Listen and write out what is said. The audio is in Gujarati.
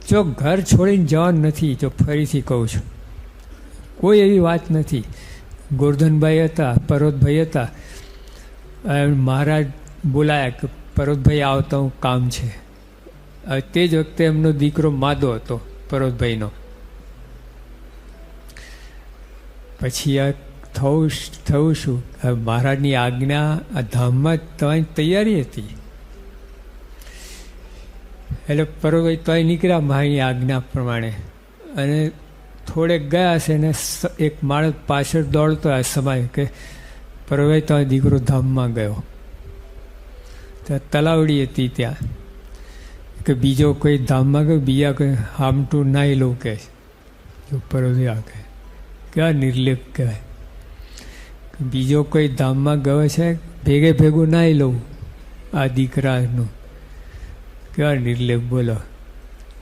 જો ઘર છોડીને જવાનું નથી, જો ફરીથી કહું છું, કોઈ એવી વાત નથી. ગોરધનભાઈ હતા, પર્વતભાઈ હતા, મહારાજ બોલાયા કે પર્વતભાઈ આવતા હું કામ છે. તે જ વખતે એમનો દીકરો માદો હતો પર્વતભાઈનો. પછી આ થયું શું, મહારાજની આજ્ઞા આ ધામમાં તમારી તૈયારી હતી. એટલે પર્વતભાઈ તોય નીકળ્યા મહારાજની આજ્ઞા પ્રમાણે, અને થોડેક ગયા હશે ને એક માણસ પાછળ દોડતો આ સમય કે પર્વતભાઈ તો દીકરો ધામમાં ગયો. ત્યાં તલાવડી હતી ત્યાં કે બીજો કોઈ ધામમાં ગયો, બીજા કોઈ હામટું નાહી લઉં કે પર્વતભાઈ આ કહે કેવા નિર્લેપ કહેવાય. બીજો કોઈ ધામમાં ગયો છે, ભેગું નાહી લઉં આ દીકરાનું, કેવા નિર્લેપ બોલો.